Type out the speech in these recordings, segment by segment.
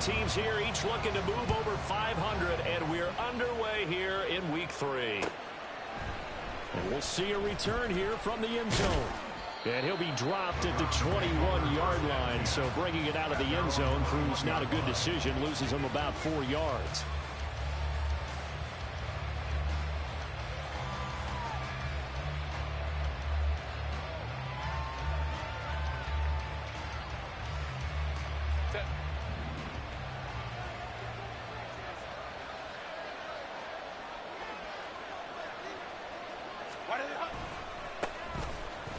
teams here, each looking to move over 500, and we're underway here in week 3. And we'll see a return here from the end zone. And he'll be dropped at the 21-yard line, so bringing it out of the end zone proves not a good decision, loses him about 4 yards.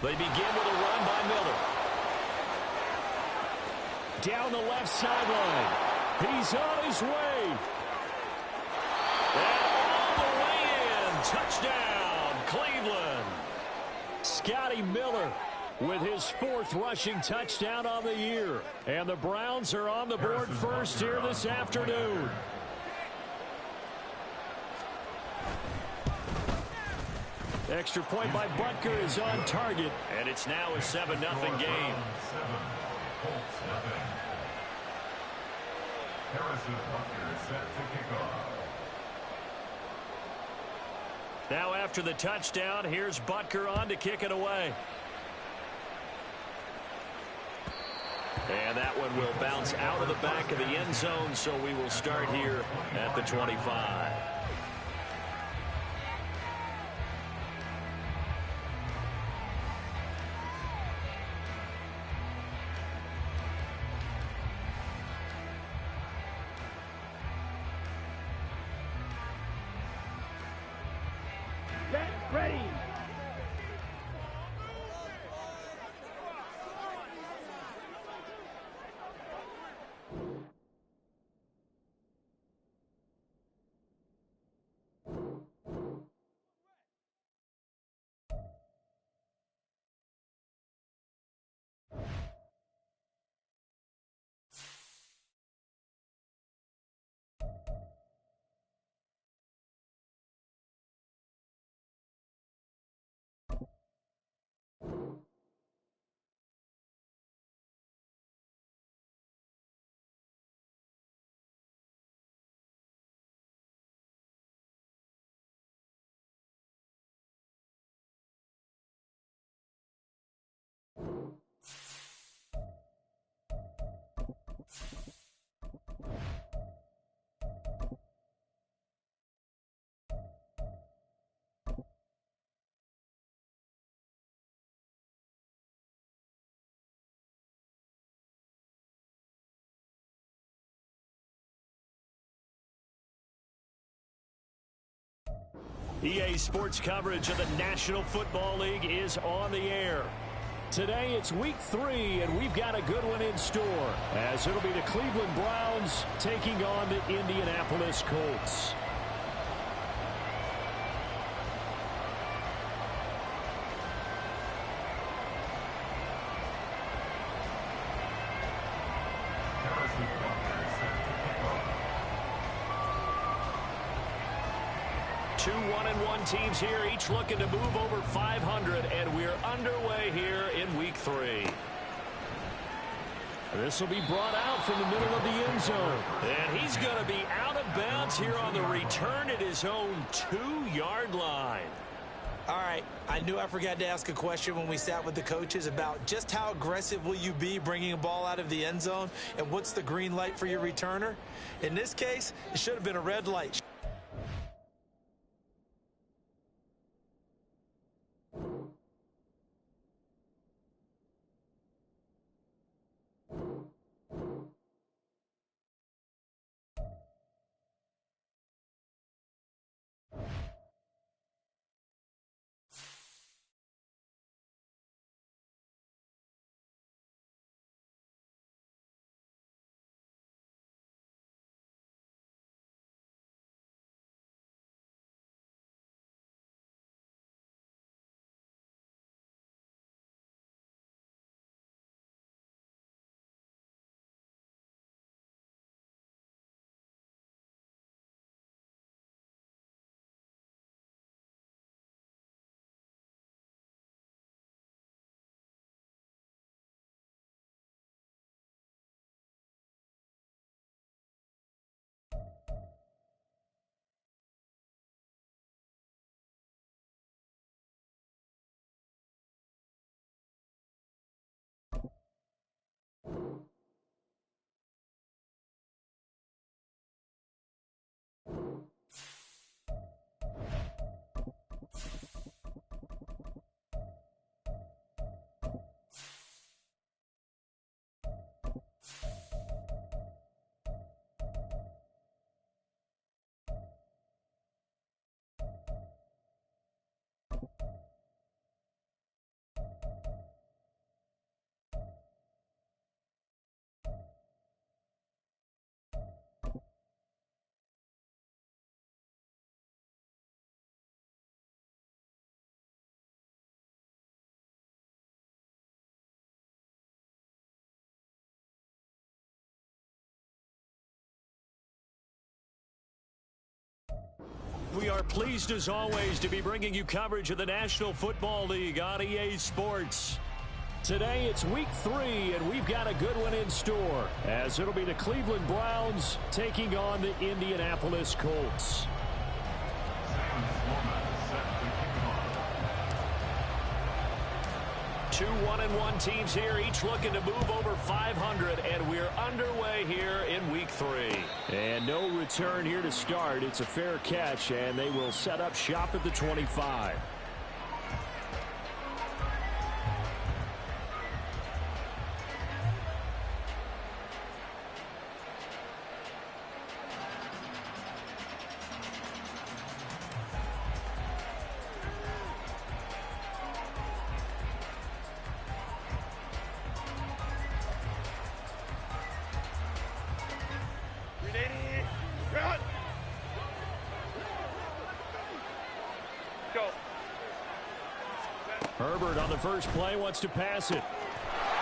They begin with a run by Miller. Down the left sideline. He's on his way. And all the way in. Touchdown, Cleveland. Scotty Miller with his 4th rushing touchdown on the year. And the Browns are on the board first here this afternoon. Extra point by Butker is on target, and it's now a 7-0 game. Now after the touchdown, here's Butker on to kick it away. And that one will bounce out of the back of the end zone, so we will start here at the 25. Ready. EA Sports coverage of the National Football League is on the air. Today it's week 3, and we've got a good one in store, as it'll be the Cleveland Browns taking on the Indianapolis Colts. Two 1-1 teams here, each looking to move over 500, and we're underway here in week 3. This will be brought out from the middle of the end zone. And he's going to be out of bounds here on the return at his own 2-yard line. All right, I knew I forgot to ask a question when we sat with the coaches about just how aggressive will you be bringing a ball out of the end zone, and what's the green light for your returner? In this case, it should have been a red light. are pleased as always to be bringing you coverage of the National Football League on EA Sports. Today it's week 3, and we've got a good one in store, as it'll be the Cleveland Browns taking on the Indianapolis Colts. Two 1-1 teams here, each looking to move over 500, and we're underway here in week 3. And no return here to start. It's a fair catch, and they will set up shop at the 25. Herbert on the first play wants to pass it.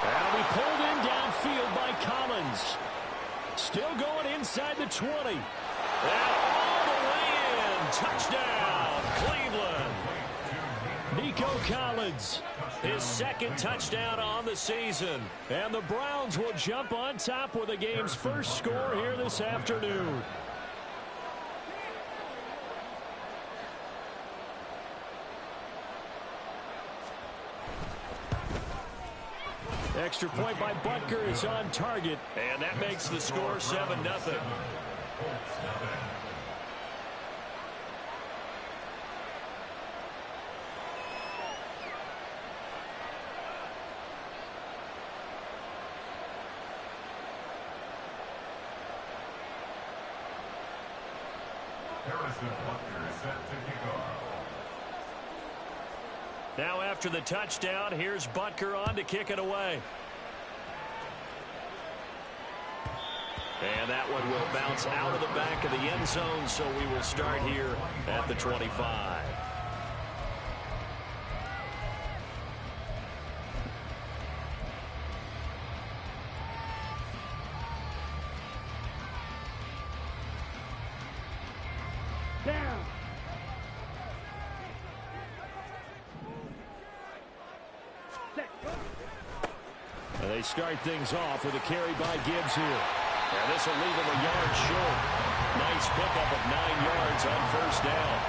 That'll be pulled in downfield by Collins. Still going inside the 20. And all the way in. Touchdown, Cleveland. Nico Collins, his second touchdown on the season. And the Browns will jump on top with the game's first score here this afternoon. Extra point by Butker is on target, and that makes the score 7-0. Harrison Butker is set to kick off. Now after the touchdown, here's Butker on to kick it away. And that one will bounce out of the back of the end zone, so we will start here at the 25. Down. And they start things off with a carry by Gibbs here. And this will leave him a yard short. Nice pickup of 9 yards on first down.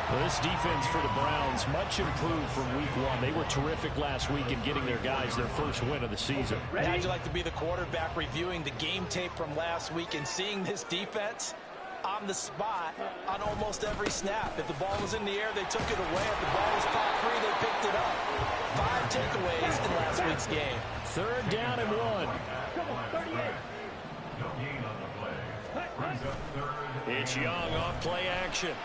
Well, this defense for the Browns, much improved from week 1. They were terrific last week in getting their guys their first win of the season. How'd you like to be the quarterback reviewing the game tape from last week and seeing this defense on the spot on almost every snap? If the ball was in the air, they took it away. If the ball was caught free, they picked it up. 5 takeaways in last week's game. Third down and 1. It's Young off play action.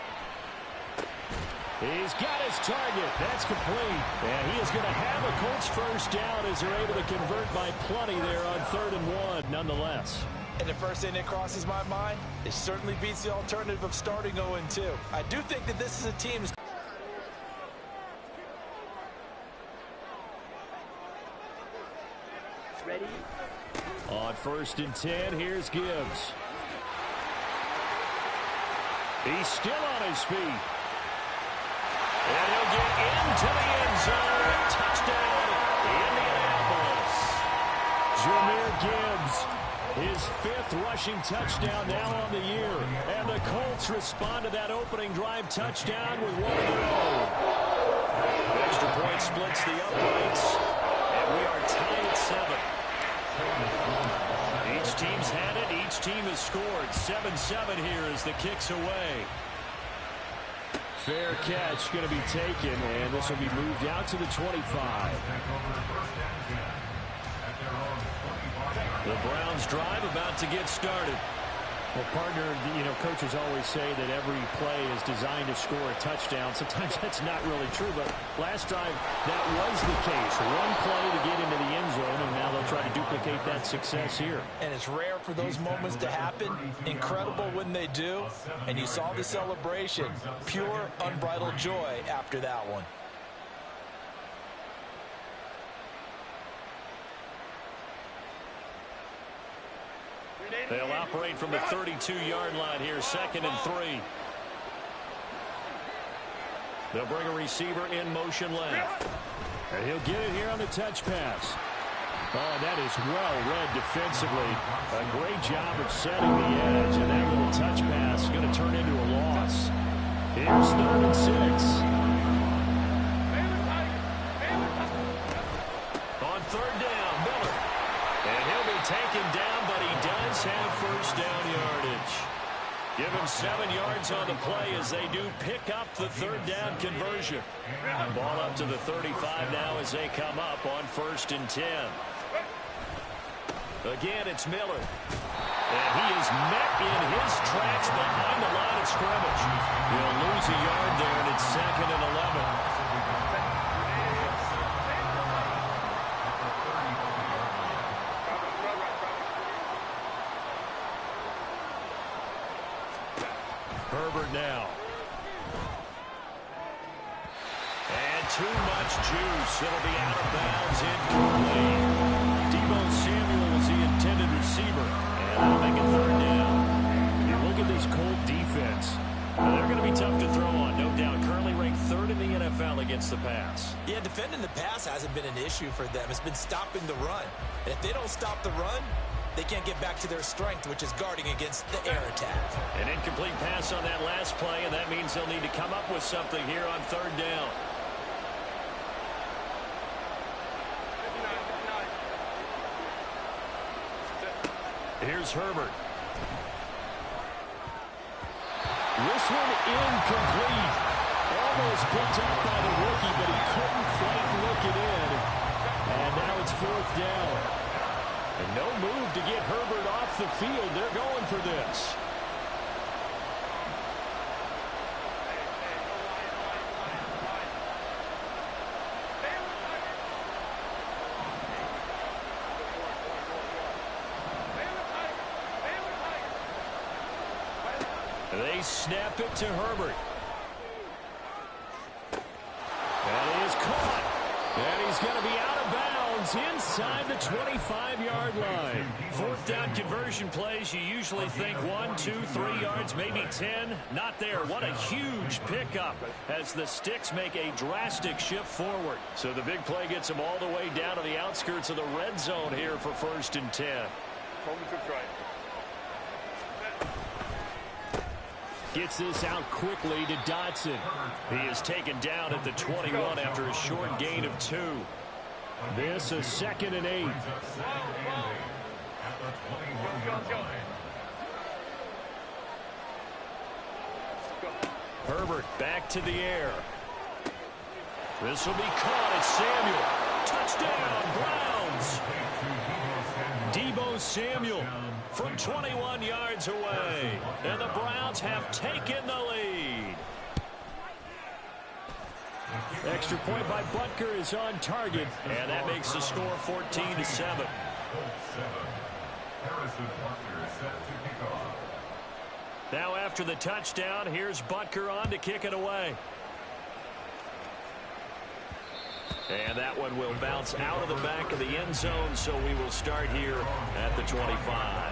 He's got his target. That's complete. And he is going to have a Colts first down as they're able to convert by plenty there on 3rd and 1 nonetheless. And the first thing that crosses my mind, it certainly beats the alternative of starting 0-2. I do think that this is a team. Ready? On 1st and 10, here's Gibbs. He's still on his feet. And he'll get into the end zone. Touchdown, Indianapolis. Jahmyr Gibbs, his 5th rushing touchdown now on the year. And the Colts respond to that opening drive touchdown with one of their own. Extra point splits the uprights. And we are tied at 7. Each team's had it. Each team has scored. 7-7 here as the kick's away. Fair catch going to be taken, and this will be moved out to the 25. The Browns drive about to get started. Well, partner, coaches always say that every play is designed to score a touchdown. Sometimes that's not really true, but last drive, that was the case. One play to get into the end zone, and now they'll try to duplicate that success here. And it's rare for those moments to happen. Incredible when they do. And you saw the celebration. Pure, unbridled joy after that one. They'll operate from the 32-yard line here, 2nd and 3. They'll bring a receiver in motion left. And he'll get it here on the touch pass. Oh, that is well read defensively. A great job of setting the edge, and that little touch pass is going to turn into a loss. Here's 3rd and 6. On 3rd down, Miller. And he'll be taken down, but he does have first down yardage. Give him 7 yards on the play as they do pick up the 3rd down conversion. Ball up to the 35 now as they come up on 1st and 10. Again, it's Miller. And he is met in his tracks behind the line of scrimmage. He'll lose a yard there, and it's 2nd and 11. Herbert now. And too much juice. It'll be out of bounds, incomplete. Deebo Samuel was the intended receiver. And that'll make it 3rd down. You look at this Colt defense. They're going to be tough to throw on, no doubt. Currently ranked 3rd in the NFL against the pass. Yeah, defending the pass hasn't been an issue for them. It's been stopping the run. And if they don't stop the run, they can't get back to their strength, which is guarding against the air attack. An incomplete pass on that last play, and that means they'll need to come up with something here on 3rd down. Here's Herbert. This one incomplete. Almost picked up by the rookie, but he couldn't quite look it in. And now it's 4th down. And no move to get Herbert off the field. They're going for this. They snap it to Herbert. And he is caught. And he's going to be out of bounds inside the 25-yard line. 4th down conversion plays, you usually think 1, 2, 3 yards, maybe 10. Not there. What a huge pickup as the Sticks make a drastic shift forward. So the big play gets them all the way down to the outskirts of the red zone here for 1st and 10. Gets this out quickly to Dotson. He is taken down at the 21 after a short gain of 2. This is 2nd and 8. Herbert back to the air. This will be caught at Samuel. Touchdown, Browns. Deebo Samuel from 21 yards away. And the Browns have taken the lead. Extra point by Butker is on target. And that makes the score 14-7. Now after the touchdown, here's Butker on to kick it away. And that one will bounce out of the back of the end zone, so we will start here at the 25.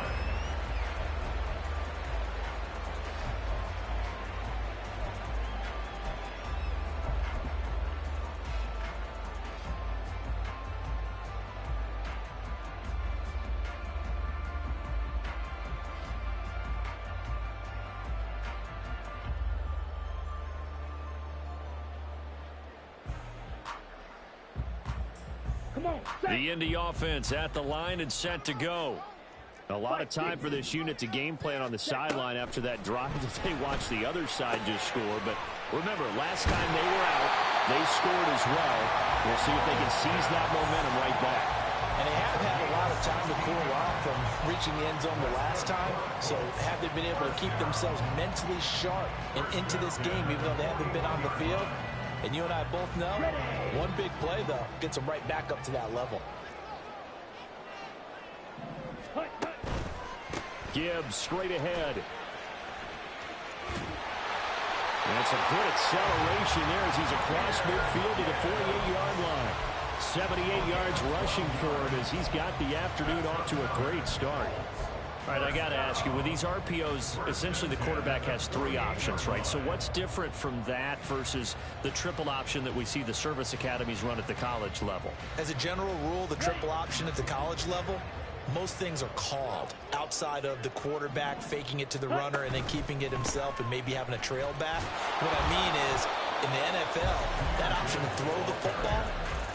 The Indy offense at the line and set to go. A lot of time for this unit to game plan on the sideline after that drive that they watched the other side just score. But remember, last time they were out, they scored as well. We'll see if they can seize that momentum right back. And they have had a lot of time to cool off from reaching the end zone the last time. So have they been able to keep themselves mentally sharp and into this game, even though they haven't been on the field? And you and I both know, one big play, though, gets them right back up to that level. Gibbs straight ahead. That's a good acceleration there as he's across midfield to the 48-yard line. 78 yards rushing for him as he's got the afternoon off to a great start. All right, I got to ask you, with these RPOs, essentially the quarterback has 3 options, right? So what's different from that versus the triple option that we see the service academies run at the college level? As a general rule, the triple option at the college level, most things are called outside of the quarterback faking it to the runner and then keeping it himself and maybe having a trail back. What I mean is, in the NFL, that option to throw the football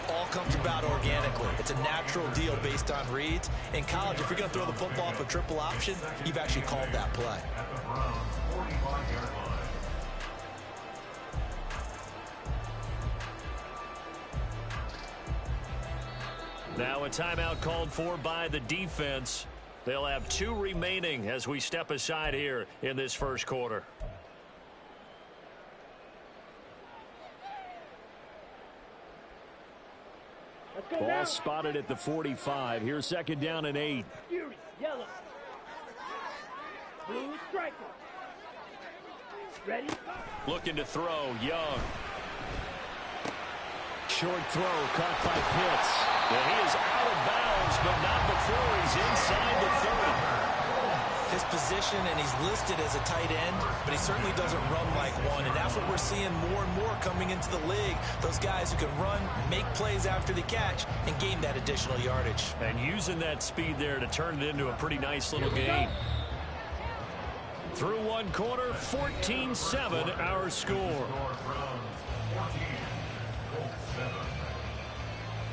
all comes about organically. It's a natural deal based on reads. In college, if you're going to throw the football for triple option, you've actually called that play. At the Browns' 45-yard line. Now a timeout called for by the defense. They'll have 2 remaining as we step aside here in this first quarter. Ball spotted at the 45. Here's second down and 8. Fury, yellow. Blue striker. Ready? Looking to throw, Young. Short throw caught by Pitts. And he is out of bounds, but not before he's inside the 30. His position, and he's listed as a tight end, but he certainly doesn't run like one, and that's what we're seeing more and more coming into the league. Those guys who can run, make plays after the catch, and gain that additional yardage. And using that speed there to turn it into a pretty nice little gain. Through one quarter, 14-7 our score.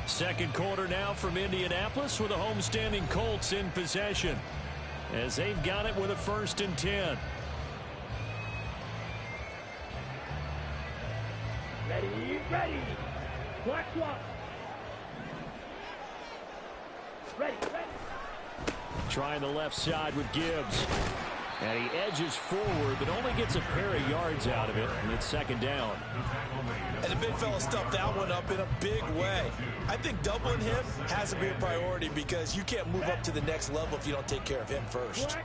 Second quarter now from Indianapolis with the homestanding Colts in possession, as they've got it with a 1st and 10. Ready, ready. Black swap. Ready, ready. Trying the left side with Gibbs. And he edges forward, but only gets a pair of yards out of it, and it's second down. And the big fella stuffed that one up in a big way. I think doubling him has to be a priority because you can't move up to the next level if you don't take care of him first.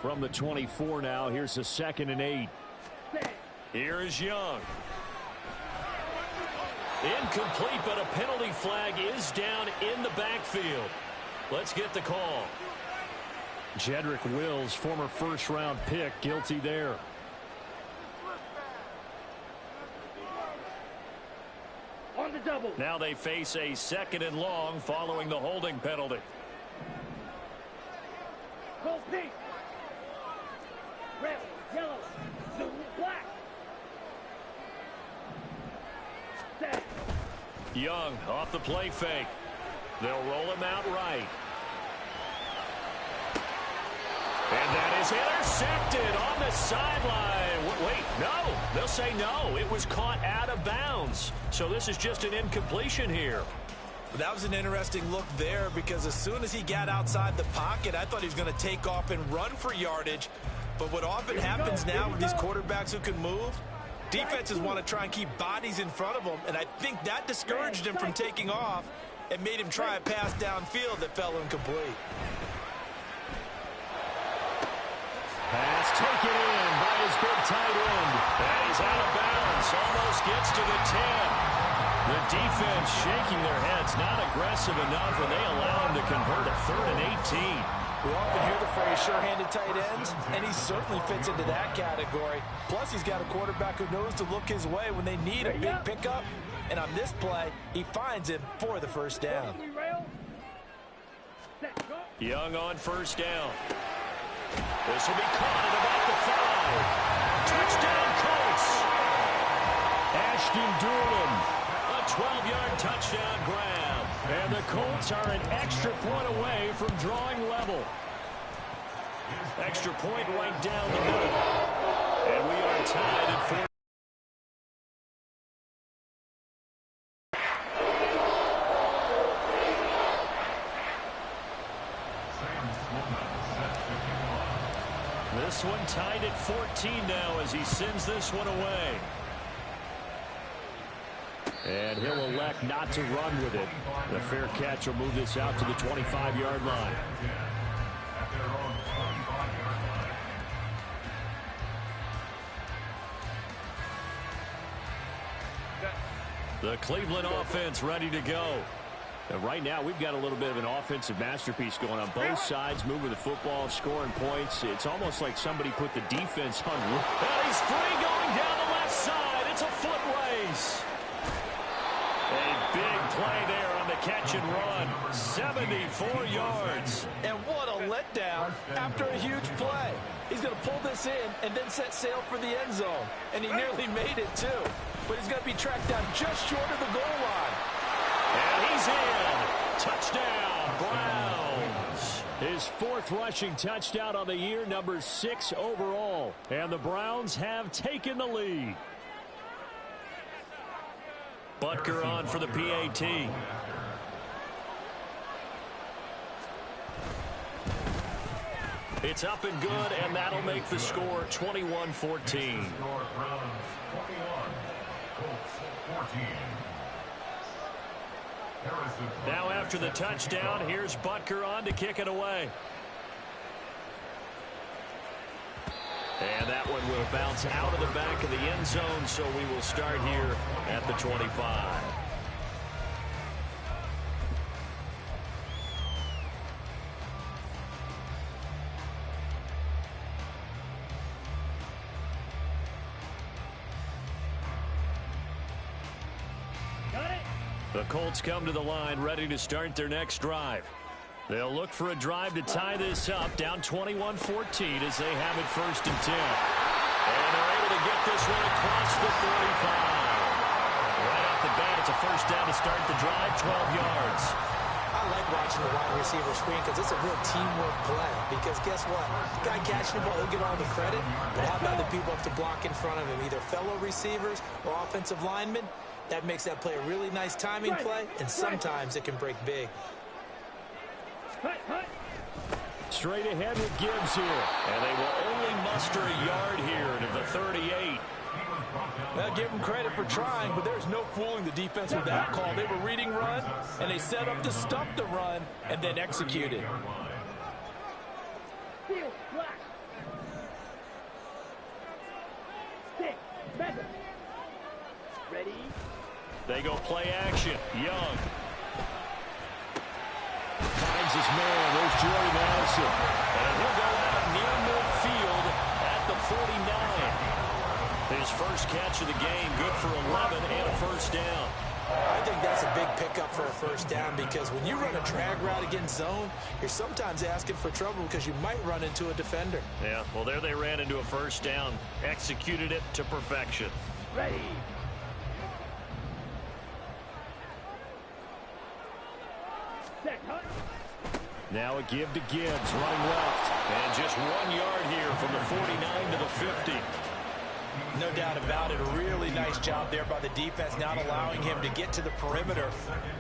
From the 24 now, here's the 2nd and 8. Here is Young. Incomplete, but a penalty flag is down in the backfield. Let's get the call. Jedrick Wills, former first-round pick, guilty there. On the double. Now they face a 2nd and long following the holding penalty. Gold pink. Red, yellow, blue, black. Set. Young off the play fake. They'll roll him out right. And that is intercepted on the sideline. Wait, no. They'll say no. It was caught out of bounds. So this is just an incompletion here. That was an interesting look there because as soon as he got outside the pocket, I thought he was going to take off and run for yardage. But what often happens now with these quarterbacks who can move, defenses want to try and keep bodies in front of them, and I think that discouraged him from taking off and made him try a pass downfield that fell incomplete. Pass taken in by his big tight end. And he's out of bounds. Almost gets to the 10. The defense shaking their heads, not aggressive enough, and they allow him to convert a 3rd and 18. We often hear the phrase sure-handed tight ends, and he certainly fits into that category. Plus, he's got a quarterback who knows to look his way when they need a big pickup. And on this play, he finds him for the first down. Young on first down. This will be caught at about the 5. Touchdown, Colts. Ashton Dulin, a 12-yard touchdown grab. And the Colts are an extra point away from drawing level. Extra point right down the middle. And we are tied at 4. This one tied at 14 now as he sends this one away. And he'll elect not to run with it. The fair catch will move this out to the 25-yard line. The Cleveland offense ready to go. Right now, we've got a little bit of an offensive masterpiece going on. Both sides moving the football, scoring points. It's almost like somebody put the defense on. And he's free going down the left side. It's a foot race. A big play there on the catch and run. 74 yards. And what a letdown after a huge play. He's going to pull this in and then set sail for the end zone. And he nearly made it, too. But he's going to be tracked down just short of the goal line. And he's in. Touchdown, Browns. His 4th rushing touchdown on the year, number 6 overall. And the Browns have taken the lead. Butker on for the PAT. It's up and good, and that'll make the score 21-14. Browns 21, Colts 14. Now after the touchdown, here's Butker on to kick it away. And that one will bounce out of the back of the end zone, so we will start here at the 25. The Colts come to the line ready to start their next drive. They'll look for a drive to tie this up, down 21-14 as they have it 1st and 10. And they're able to get this one across the 45. Right off the bat, it's a 1st down to start the drive, 12 yards. I like watching the wide receiver screen because it's a real teamwork play. Because guess what? The guy catching the ball, he'll get all the credit. But how about the people have to block in front of him, either fellow receivers or offensive linemen? That makes that play a really nice timing play, and sometimes it can break big. Straight ahead with Gibbs here. And they will only muster a yard here to the 38. Well, give them credit for trying, but there's no fooling the defense with that call. They were reading run, and they set up to stop the run, and then executed. Ready? They go play action. Young finds his man. There's Jordy Madison. And he'll go out near midfield at the 49. His first catch of the game, good for 11 and a 1st down. I think that's a big pickup for a 1st down because when you run a drag route against zone, you're sometimes asking for trouble because you might run into a defender. Yeah, well, there they ran into a 1st down. Executed it to perfection. Ready? Now a give to Gibbs, running left. And just 1 yard here from the 49 to the 50. No doubt about it. A really nice job there by the defense, not allowing him to get to the perimeter.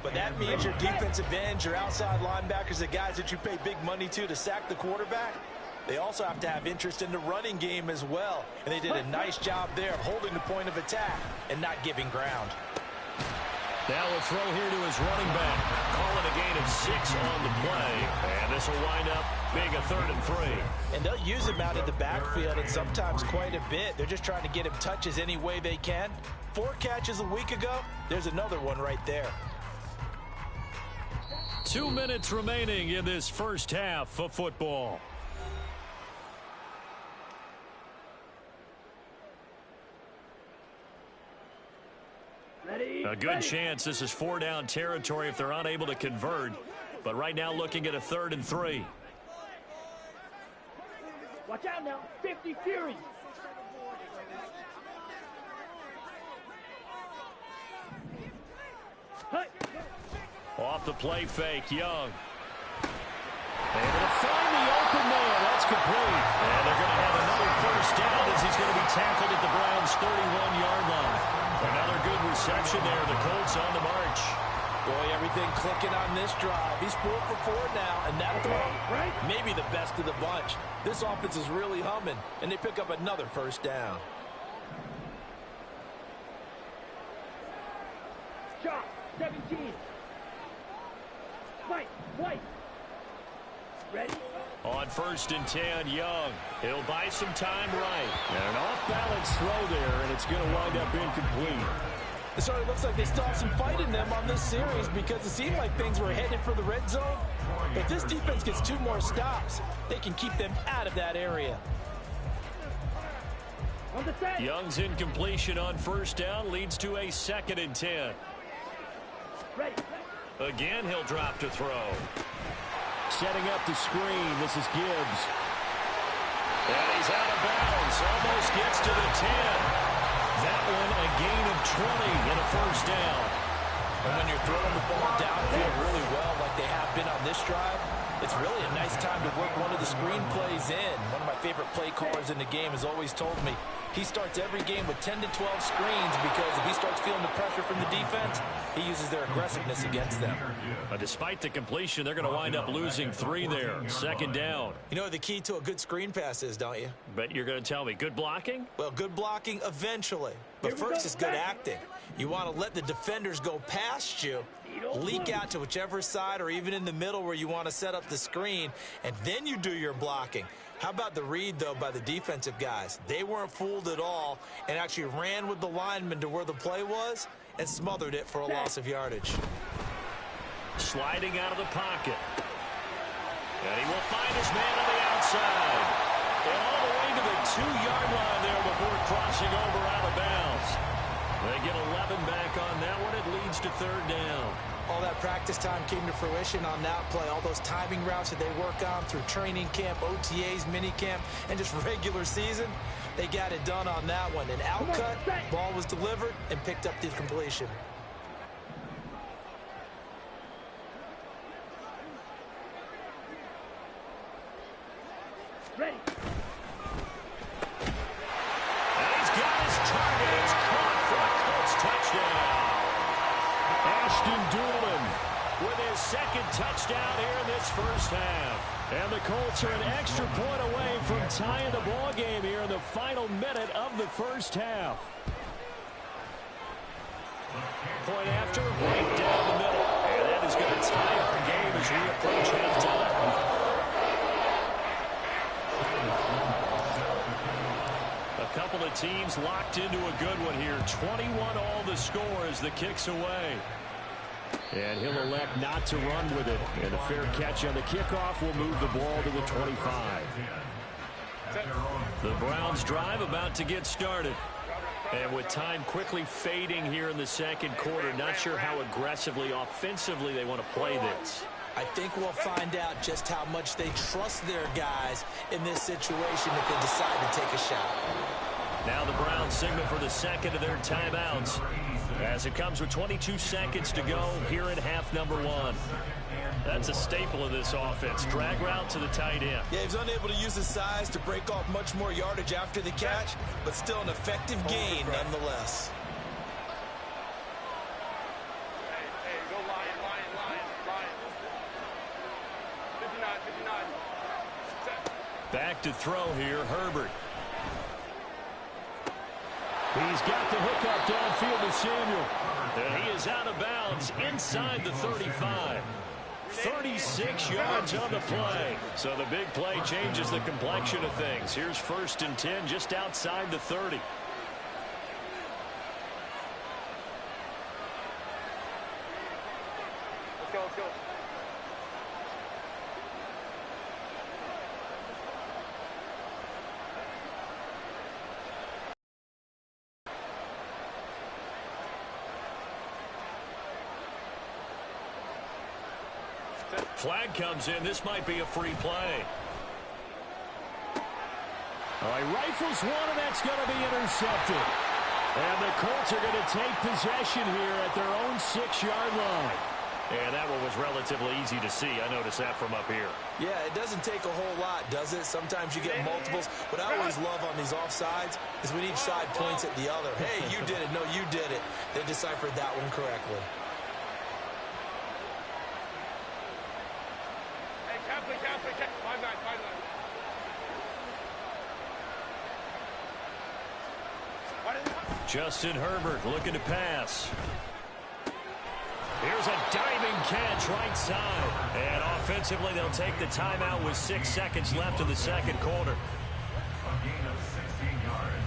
But that means your defensive ends, your outside linebackers, the guys that you pay big money to sack the quarterback, they also have to have interest in the running game as well. And they did a nice job there of holding the point of attack and not giving ground. Now a throw here to his running back. Calling a gain of 6 on the play. And this will wind up being a 3rd and 3. And they'll use him out of the backfield, and sometimes quite a bit. They're just trying to get him touches any way they can. 4 catches a week ago. There's another one right there. 2 minutes remaining in this first half of football. A good chance this is 4-down territory if they're unable to convert. But right now looking at a 3rd and 3. Watch out now. 50 Fury. Off the play fake, Young. Able to find the open man. That's complete. And they're going to have another 1st down as he's going to be tackled at the Browns' 31-yard line. Another good reception there. The Colts on the march. Boy, everything clicking on this drive. He's 4 for 4 now, and that throw, maybe the best of the bunch. This offense is really humming, and they pick up another 1st down. Shot. 17. White. Ready? On 1st and 10, Young. He'll buy some time right. And an off-balance throw there, and it's going to wind up incomplete. It certainly looks like they still have some fight in them on this series because it seemed like things were headed for the red zone. If this defense gets 2 more stops, they can keep them out of that area. On the set. Young's incompletion on first down leads to a 2nd and 10. Ready. Again, he'll drop to throw. Setting up the screen. This is Gibbs. And he's out of bounds. Almost gets to the 10. That one a gain of 20 and a first down. And when you're throwing the ball downfield really well like they have been on this drive, it's really a nice time to work one of the screen plays in. One of my favorite play callers in the game has always told me he starts every game with 10 to 12 screens because if he starts feeling the pressure from the defense, he uses their aggressiveness against them. But despite the completion, they're going to wind up losing 3 there. 2nd down. You know what the key to a good screen pass is, don't you? But you're going to tell me, good blocking? Well, good blocking eventually. But first is good acting. You want to let the defenders go past you, leak out to whichever side or even in the middle where you want to set up the screen, and then you do your blocking. How about the read, though, by the defensive guys? They weren't fooled at all and actually ran with the lineman to where the play was and smothered it for a loss of yardage. Sliding out of the pocket. And he will find his man on the outside. And all the way to the 2-yard line there before crossing over out of bounds. They get 11 back on that one. It leads to 3rd down. All that practice time came to fruition on that play. All those timing routes that they work on through training camp, OTAs, minicamp, and just regular season, they got it done on that one. An outcut, ball was delivered, and picked up the completion. Ready. And he's got his target. It's caught for a Colts touchdown. Ashton Dulin with his 2nd touchdown here in this first half. And the Colts are an extra point away from tying the ball game here in the final minute of the first half. Point after, right down the middle. And that is going to tie our game as we approach halftime. A couple of teams locked into a good one here. 21 all the score as the kick's away. And he'll elect not to run with it. And a fair catch on the kickoff will move the ball to the 25. The Browns drive about to get started. And with time quickly fading here in the 2nd quarter, not sure how aggressively, offensively they want to play this. I think we'll find out just how much they trust their guys in this situation if they decide to take a shot. Now the Browns signal for the 2nd of their timeouts as it comes with 22 seconds to go here in half number 1. That's a staple of this offense. Drag route to the tight end. Yeah, he's unable to use his size to break off much more yardage after the catch, but still an effective gain nonetheless. Hey, go Lion. 59. Back to throw here, Herbert. He's got the hook up downfield to Samuel. And he is out of bounds inside the 35. 36 yards on the play. So the big play changes the complexion of things. Here's 1st and 10 just outside the 30. Let's go. Flag comes in. This might be a free play. All right, rifles one, and that's going to be intercepted. And the Colts are going to take possession here at their own 6-yard line. And that one was relatively easy to see. I noticed that from up here. Yeah, it doesn't take a whole lot, does it? Sometimes you get multiples. What I always love on these offsides is when each side points at the other. Hey, you did it. No, you did it. They deciphered that one correctly. Justin Herbert looking to pass. Here's a diving catch right side. And offensively, they'll take the timeout with 6 seconds left in the 2nd quarter. A gain of 16 yards.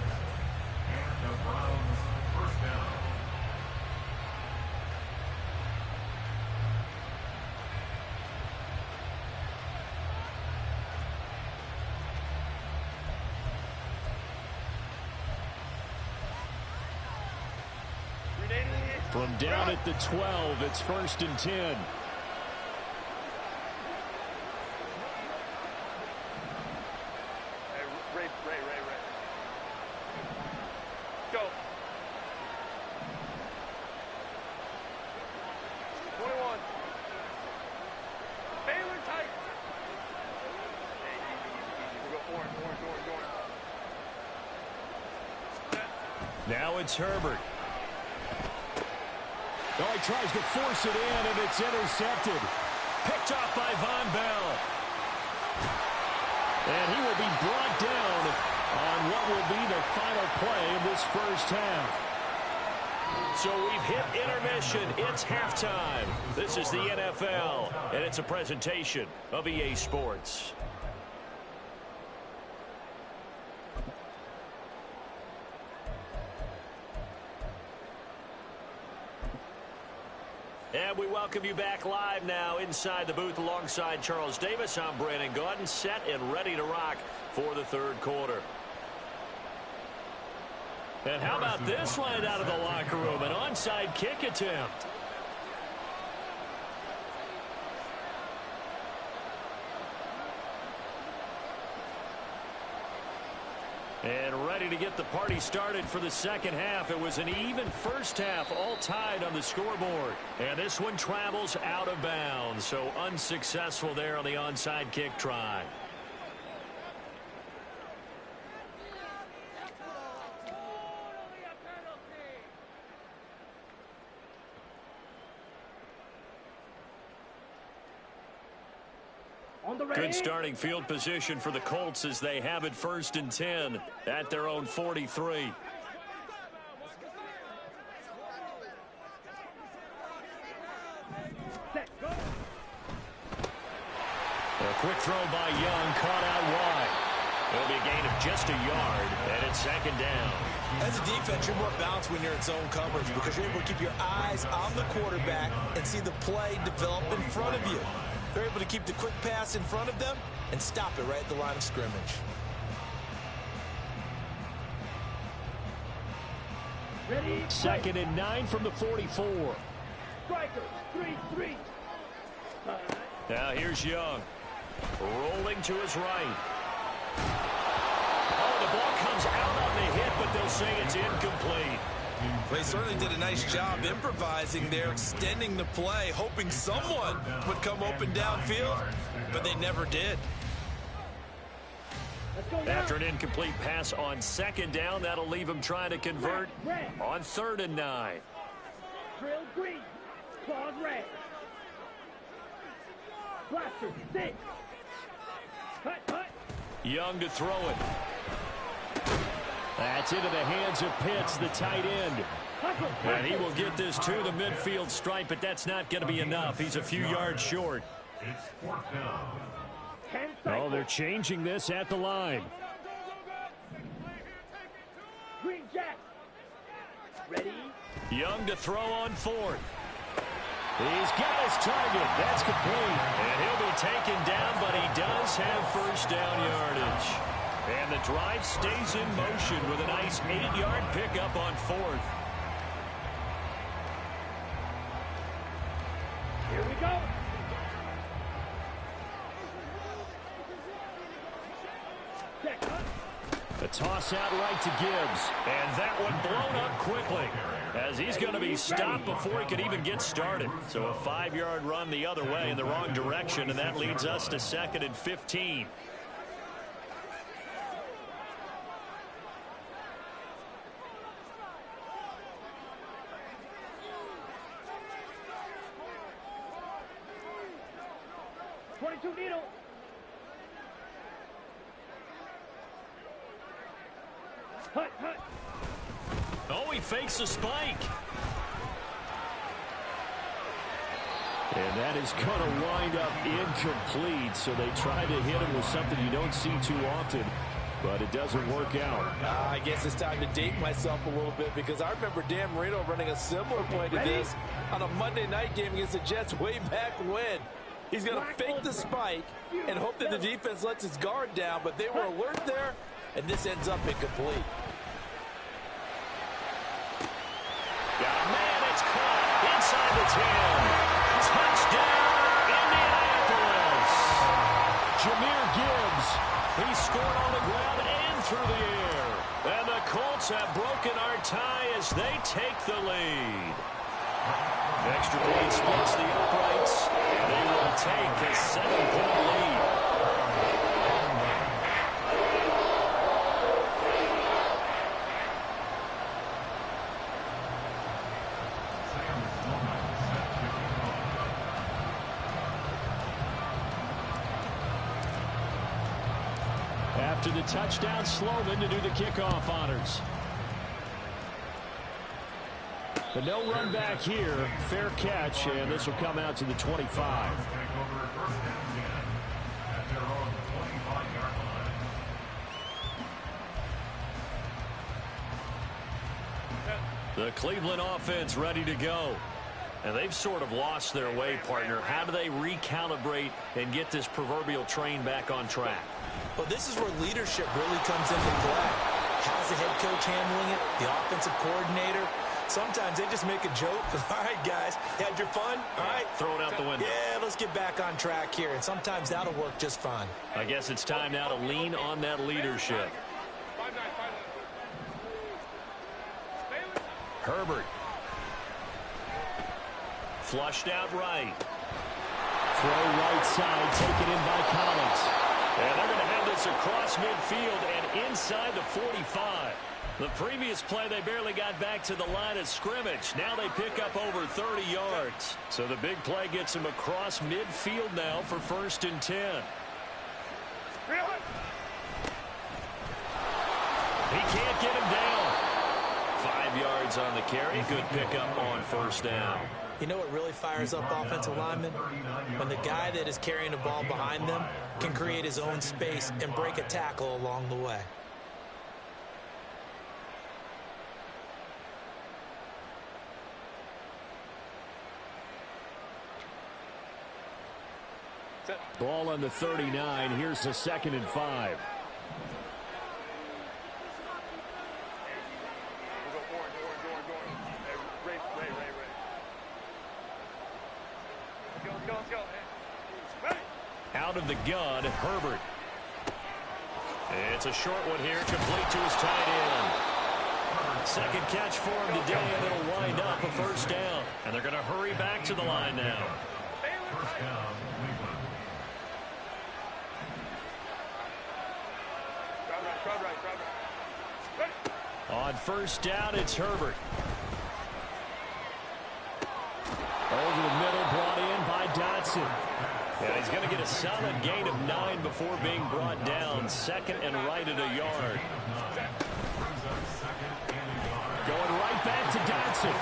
And the Browns first down. From down at the 12, it's 1st and 10. Ray. Go. 21. Baylor tight. Hey, easy. We'll go orange. Now it's Herbert. Oh, he tries to force it in, and it's intercepted. Picked off by Von Bell. And he will be brought down on what will be the final play of this first half. So we've hit intermission. It's halftime. This is the NFL, and it's a presentation of EA Sports. And we welcome you back live now inside the booth alongside Charles Davis. I'm Brandon Gaudin, set and ready to rock for the third quarter. And how about this line out of the locker room? An onside kick attempt. And ready to get the party started for the second half. It was an even first half, all tied on the scoreboard. And this one travels out of bounds, so unsuccessful there on the onside kick try. Good starting field position for the Colts as they have it 1st and 10 at their own 43. A quick throw by Young, caught out wide. It'll be a gain of just a yard, and it's 2nd down. As a defense, you're more balanced when you're in zone coverage because you're able to keep your eyes on the quarterback and see the play develop in front of you. They're able to keep the quick pass in front of them and stop it right at the line of scrimmage. Ready? 2nd and 9 from the 44. Striker, 3-3. Now here's Young. Rolling to his right. Oh, the ball comes out on the hit, but they'll say it's incomplete. They certainly did a nice job improvising there, extending the play, hoping someone would come open downfield, but they never did. After an incomplete pass on 2nd down, that'll leave him trying to convert on 3rd and 9. Drill green. Claws red. Blaster, 6. Cut. Young to throw it. That's into the hands of Pitts, the tight end. And he will get this to the midfield stripe, but that's not going to be enough. He's a few yards short. Oh, they're changing this at the line. Green Jack. Ready? Young to throw on 4th. He's got his target. That's complete. And he'll be taken down, but he does have 1st down yardage. And the drive stays in motion with a nice 8-yard pickup on 4th. Here we go. A toss out right to Gibbs. And that one blown up quickly as he's going to be stopped before he could even get started. So a 5-yard run the other way in the wrong direction, and that leads us to 2nd and 15. Needle. Hut. Oh, he fakes a spike. And that is going to wind up incomplete. So they try to hit him with something you don't see too often, but it doesn't work out. I guess it's time to date myself a little bit because I remember Dan Marino running a similar play to this on a Monday night game against the Jets way back when. He's going to fake the spike and hope that the defense lets his guard down, but they were alert there, and this ends up incomplete. Yeah, man, it's caught. the 10. Touchdown, Indianapolis. Jahmyr Gibbs, he scored on the ground and through the air. And the Colts have broken our tie as they take the lead. Extra point splits the uprights, and they will take a 7-point lead. After the touchdown, Sloman to do the kickoff honors. But no run back here. Fair catch, and this will come out to the 25. The Cleveland offense ready to go. And they've sort of lost their way, partner. How do they recalibrate and get this proverbial train back on track? Well, this is where leadership really comes into play. How's the head coach handling it? The offensive coordinator? Sometimes they just make a joke. All right, guys, had your fun? All right. Throw it out the window. Yeah, let's get back on track here. And sometimes that'll work just fine. I guess it's time now to lean on that leadership. Herbert. Flushed out right. Throw right side, taken in by Collins. And they're going to have this across midfield and inside the 45. The previous play, they barely got back to the line of scrimmage. Now they pick up over 30 yards. So the big play gets them across midfield now for 1st and 10. He can't get him down. 5 yards on the carry. Good pickup on 1st down. You know what really fires up offensive linemen? When the guy that is carrying the ball behind them can create his own space and break a tackle along the way. Ball on the 39. Here's the 2nd and 5. Out of the gun, Herbert. It's a short one here, complete to his tight end. Second catch for him today, and it'll wind up a 1st down. And they're going to hurry back to the line now. On 1st down, it's Herbert. Over the middle, brought in by Dotson. And he's going to get a solid gain of 9 before being brought down. 2nd and right at a yard. Going right back to Dotson.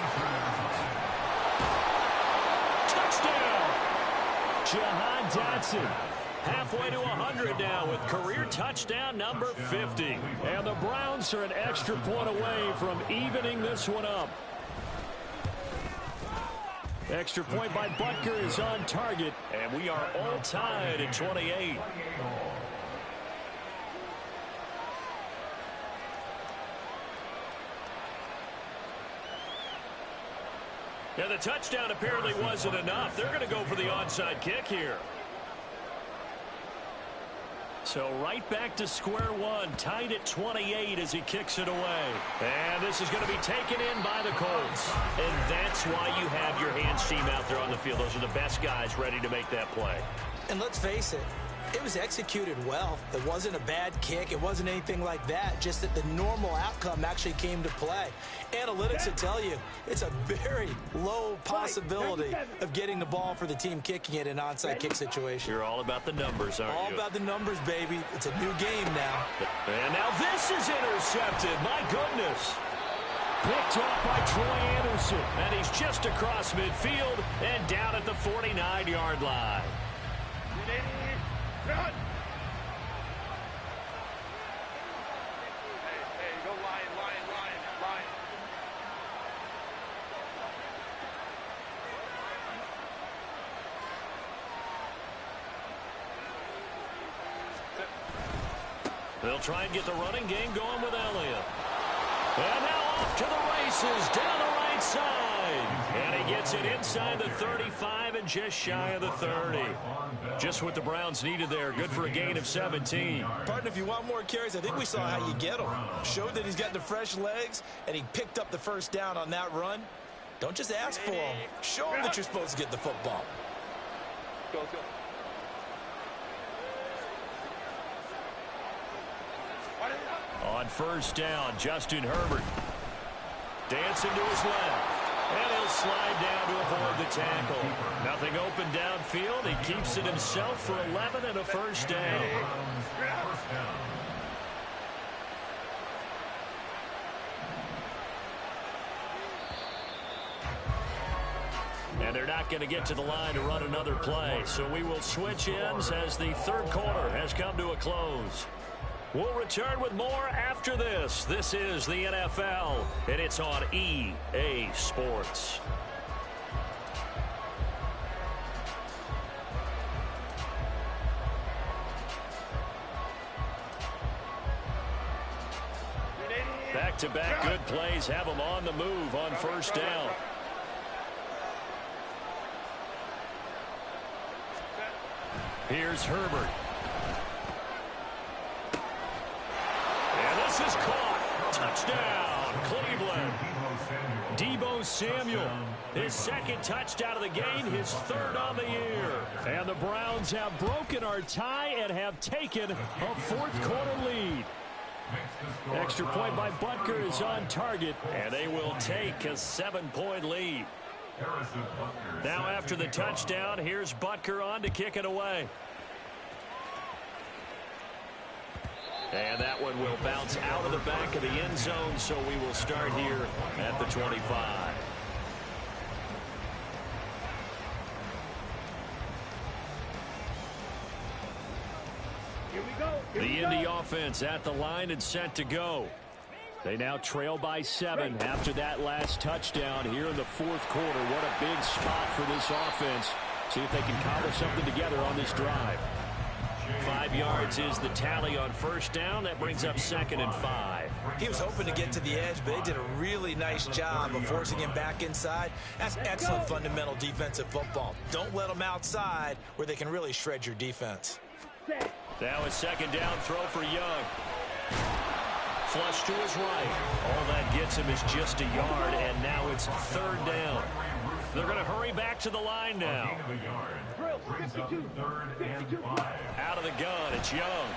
Touchdown! Jahan Dotson. Halfway to 100 now with career touchdown number 50. And the Browns are an extra point away from evening this one up. Extra point by Butker is on target, and we are all tied at 28. Now the touchdown apparently wasn't enough. They're going to go for the onside kick here. So right back to square one, tied at 28 as he kicks it away. And this is going to be taken in by the Colts. And that's why you have your hands team out there on the field. Those are the best guys ready to make that play. And let's face it, it was executed well. It wasn't a bad kick. It wasn't anything like that. Just that the normal outcome actually came to play. Analytics will tell you it's a very low possibility of getting the ball for the team kicking it in an onside kick situation. You're all about the numbers, aren't you? All about the numbers, baby. It's a new game now. And now this is intercepted. My goodness. Picked up by Troy Anderson. And he's just across midfield and down at the 49-yard line. Run! Hey, go line. They'll try and get the running game going with Elliott. And now off to the races down the right side. And he he gets it inside the 35 and just shy of the 30. Just what the Browns needed there. Good for a gain of 17. Partner, if you want more carries, I think we saw how you get them. Showed that he's got the fresh legs, and he picked up the first down on that run. Don't just ask for him. Show him that you're supposed to get the football. Go, go. On first down, Justin Herbert. Dancing to his left. And he'll slide down to avoid the tackle. Nothing open downfield. He keeps it himself for 11 and a first down. And they're not going to get to the line to run another play. So we will switch ends as the third quarter has come to a close. We'll return with more after this. This is the NFL, and it's on EA Sports. Back-to-back good plays have them on the move on first down. Here's Herbert. This is caught. Touchdown, Cleveland. Deebo Samuel, his second touchdown of the game, his third on the year. And the Browns have broken our tie and have taken a fourth quarter lead. Extra point by Butker is on target, and they will take a 7-point lead. Now after the touchdown, here's Butker on to kick it away. And that one will bounce out of the back of the end zone, so we will start here at the 25. Here we go. The Indy offense at the line and set to go. They now trail by 7 after that last touchdown here in the fourth quarter. What a big spot for this offense. See if they can cobble something together on this drive. 5 yards is the tally on first down. That brings up 2nd and 5. He was hoping to get to the edge, but they did a really nice job of forcing him back inside. That's excellent fundamental defensive football. Don't let them outside where they can really shred your defense. Now a second down throw for Young. Flush to his right. All that gets him is just a yard, and now it's third down. They're going to hurry back to the line now. Out of the gun, it's Young.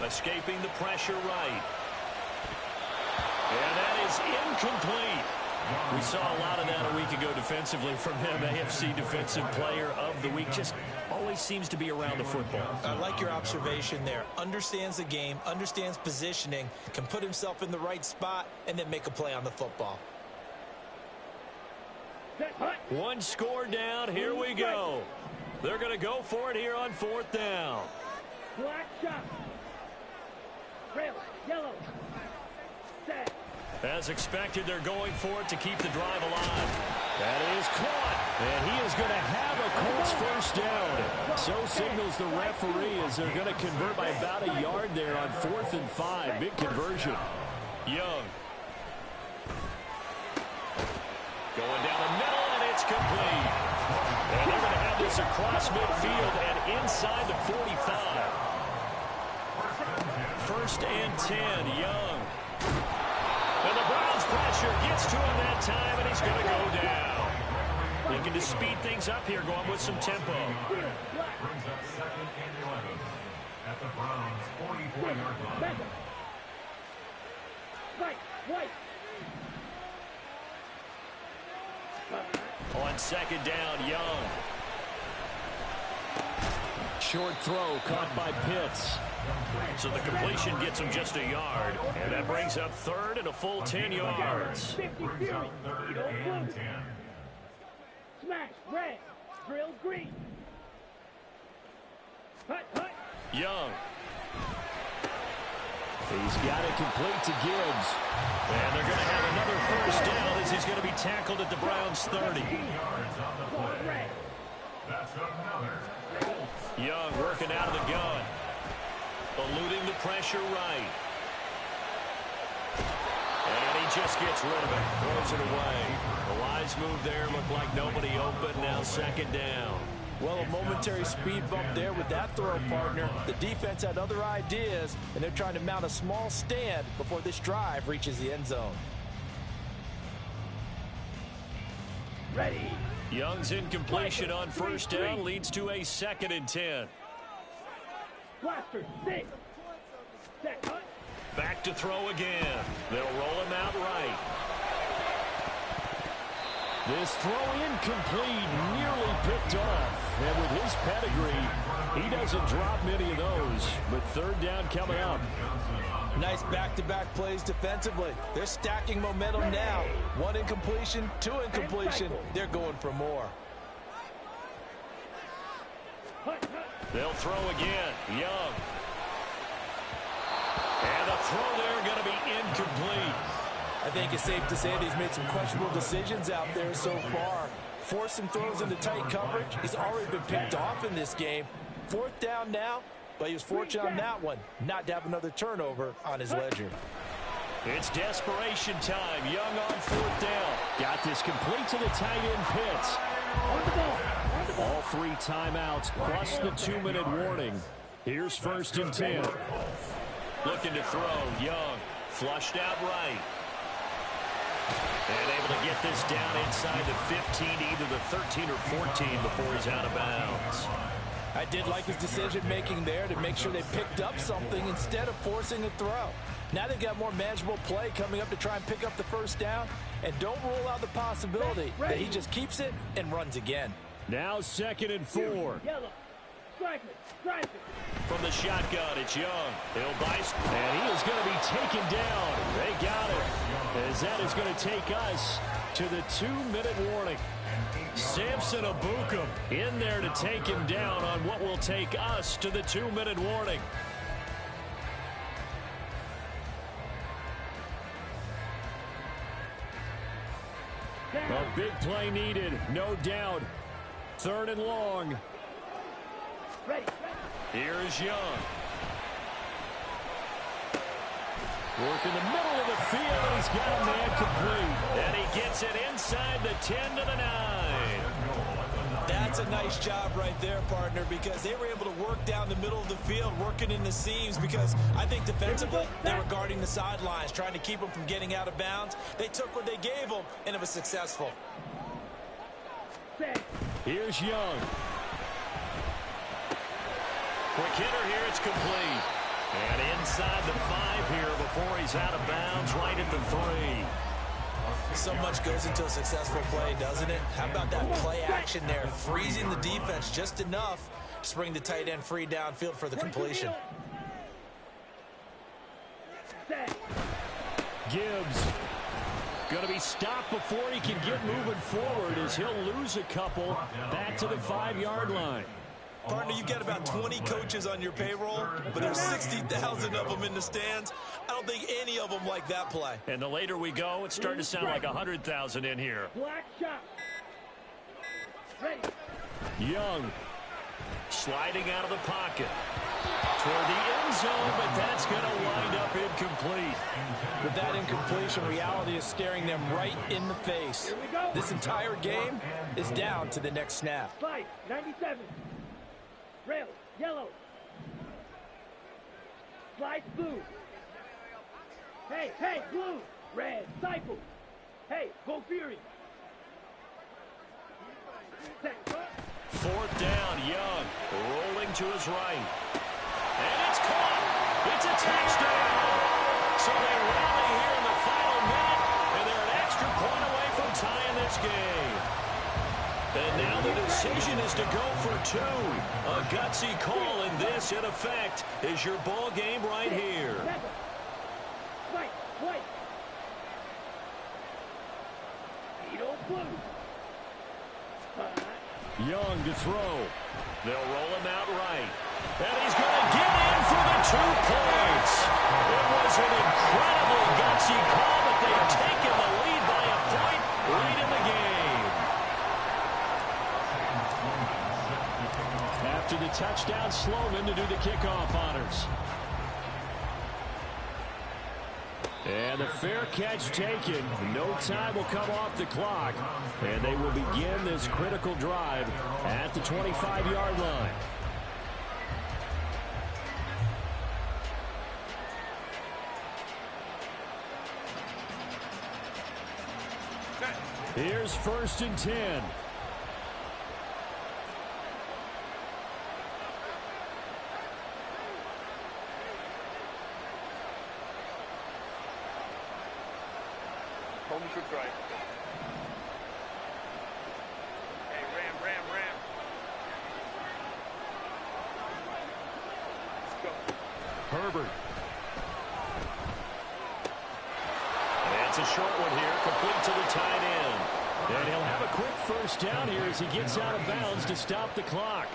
Escaping the pressure right. And that is incomplete. We saw a lot of that a week ago defensively from him. AFC Defensive Player of the Week. Just always seems to be around the football. I like your observation there. Understands the game, understands positioning, can put himself in the right spot, and then make a play on the football. One score down. Here we go. They're going to go for it here on fourth down. Black shot. Red, yellow. Set. As expected, they're going for it to keep the drive alive. That is caught. And he is going to have a Colts first down. So signals the referee as they're going to convert by about a yard there on 4th and 5. Big conversion. Young. Going down the middle, and it's complete. And they're going to have this across midfield and inside the 45. 1st and 10, Young. And the Browns pressure gets to him that time, and he's going to go down. Looking to speed things up here, going with some tempo. Brings up 2nd and 11 at the Browns' 44-yard line. White. On 2nd down, Young. Short throw caught by Pitts. So the completion gets him just a yard. And that brings up 3rd and a full 10 yards. Brings up 3rd and 10. Smash, red, drill, green. Hut. Young. He's got it complete to Gibbs. And they're going to have another first down as he's going to be tackled at the Browns' 30. Yards on the play. That's another. Young working out of the gun. Eluding the pressure right. And he just gets rid of it. Throws it away. A wise move there. Looked like nobody open. Now second down. Well, a momentary speed bump there with that throw, partner. The defense had other ideas, and they're trying to mount a small stand before this drive reaches the end zone. Ready. Young's incompletion on first down leads to a 2nd and 10. Blaster, 6. Set, cut. Back to throw again. They'll roll him out right. This throw incomplete, nearly picked off. And with his pedigree, he doesn't drop many of those. But third down coming up. Nice back-to-back plays defensively. They're stacking momentum now. 1 incompletion, 2 incompletion. They're going for more. They'll throw again. Young. And the throw there going to be incomplete. I think it's safe to say that he's made some questionable decisions out there so far. Forced some throws into tight coverage. He's already been picked off in this game. 4th down now. But he was fortunate on that one, not to have another turnover on his ledger. It's desperation time. Young on 4th down. Got this complete to the tight end Pitts. All 3 timeouts plus the 2-minute warning. Here's 1st and 10. Looking to throw. Young flushed out right. And able to get this down inside the 15, either the 13 or 14 before he's out of bounds. I did like his decision-making there to make sure they picked up something instead of forcing a throw. Now they've got more manageable play coming up to try and pick up the 1st down. And don't rule out the possibility that he just keeps it and runs again. Now 2nd and 4. Yellow. Striker. Striker. From the shotgun, it's Young. He'll buy, and he is going to be taken down. They got it. As that is going to take us to the 2-minute warning. Samson Ebukam in there to take him down on what will take us to the 2-minute warning. A big play needed, no doubt. 3rd and long. Ready. Here's Young. Work in the middle of the field, and he's got a man complete. And he gets it inside the 10 to the 9. That's a nice job right there, partner, because they were able to work down the middle of the field, working in the seams, because I think defensively they were guarding the sidelines, trying to keep them from getting out of bounds. They took what they gave them, and it was successful. Here's Young. Quick hitter here, it's complete. And inside the 5 here before he's out of bounds, right at the 3. So much goes into a successful play, doesn't it? How about that play action there, freezing the defense just enough to bring the tight end free downfield for the completion. Gibbs going to be stopped before he can get moving forward as he'll lose a couple back to the 5-yard line. Partner, you got about 20 coaches on your payroll, but there's 60,000 of them in the stands. I don't think any of them like that play. And the later we go, it's starting to sound like 100,000 in here. Black shot. Ready. Young sliding out of the pocket toward the end zone, but that's going to wind up incomplete. With that incompletion, reality is staring them right in the face. This entire game is down to the next snap. 97. Rail, yellow. Slice blue. Hey, blue. Red, cycle. Hey, go Fury. 4th down, Young rolling to his right. And it's caught. It's a touchdown. So they rally here in the final minute, and they're an extra point away from tying this game. And now the decision is to go for 2. A gutsy call, and this, in effect, is your ball game right here. White. Beetle blue. Young to throw. They'll roll him out right. And he's going to get in for the 2 points. It was an incredibly gutsy call, but they've taken the lead by a point late in the game. After the touchdown, Sloman to do the kickoff honors. And the fair catch taken. No time will come off the clock. And they will begin this critical drive at the 25-yard line. Here's 1st and 10. Home shoot right. Hey, ram. Let's go. Herbert. And it's a short one here, complete to the tight end. And he'll have a quick first down here as he gets out of bounds to stop the clock.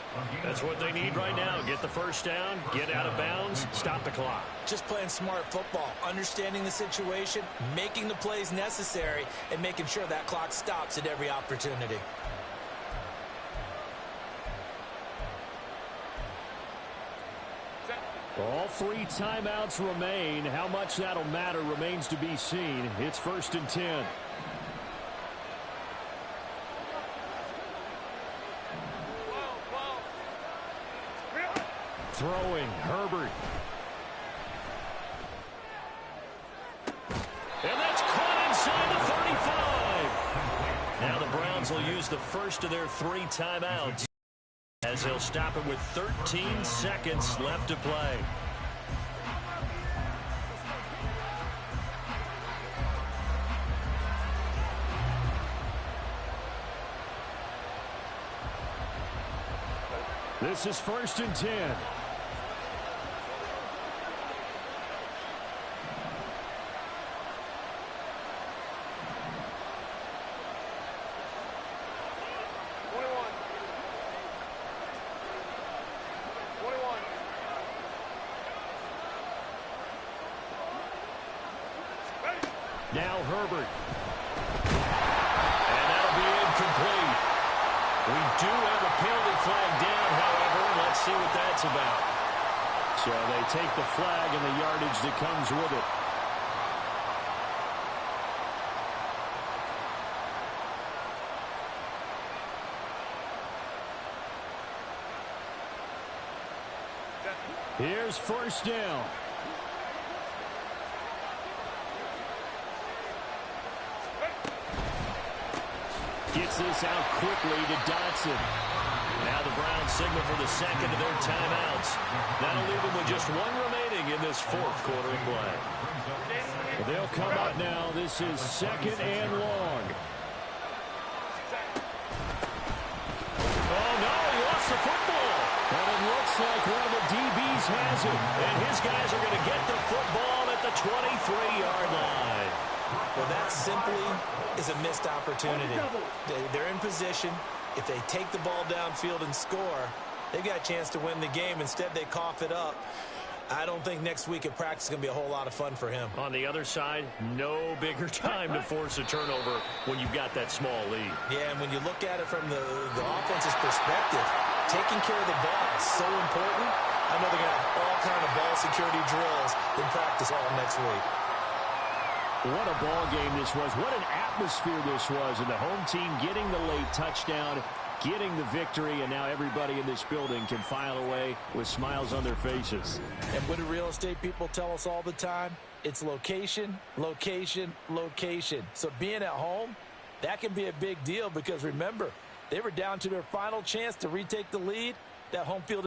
That's what they need right now. Get the first down, get out of bounds, stop the clock. Just playing smart football, understanding the situation, making the plays necessary, and making sure that clock stops at every opportunity. All 3 timeouts remain. How much that'll matter remains to be seen. It's 1st and 10. Throwing, Herbert. And that's caught inside the 35. Now the Browns will use the first of their 3 timeouts as they'll stop it with 13 seconds left to play. This is 1st and 10. Now Herbert. And that'll be incomplete. We do have a penalty flag down, however. Let's see what that's about. So they take the flag and the yardage that comes with it. Here's 1st down. Gets this out quickly to Dotson. Now the Browns signal for the second of their timeouts. That'll leave them with just 1 remaining in this 4th quarter of play. They'll come up now. This is 2nd and long. Oh, no, he lost the football. And it looks like one of the DBs has it. And his guys are going to get the football at the 23-yard line. Well, that simply is a missed opportunity. They're in position. If they take the ball downfield and score, they've got a chance to win the game. Instead, they cough it up. I don't think next week at practice is going to be a whole lot of fun for him. On the other side, no bigger time to force a turnover when you've got that small lead. Yeah, and when you look at it from the offense's perspective, taking care of the ball is so important. I know they're going to have all kind of ball security drills in practice all next week. What a ball game this was. What an atmosphere this was. And the home team getting the late touchdown, getting the victory, and now everybody in this building can file away with smiles on their faces. And what do real estate people tell us all the time? It's location, location, location. So being at home, that can be a big deal because, remember, they were down to their final chance to retake the lead. That home field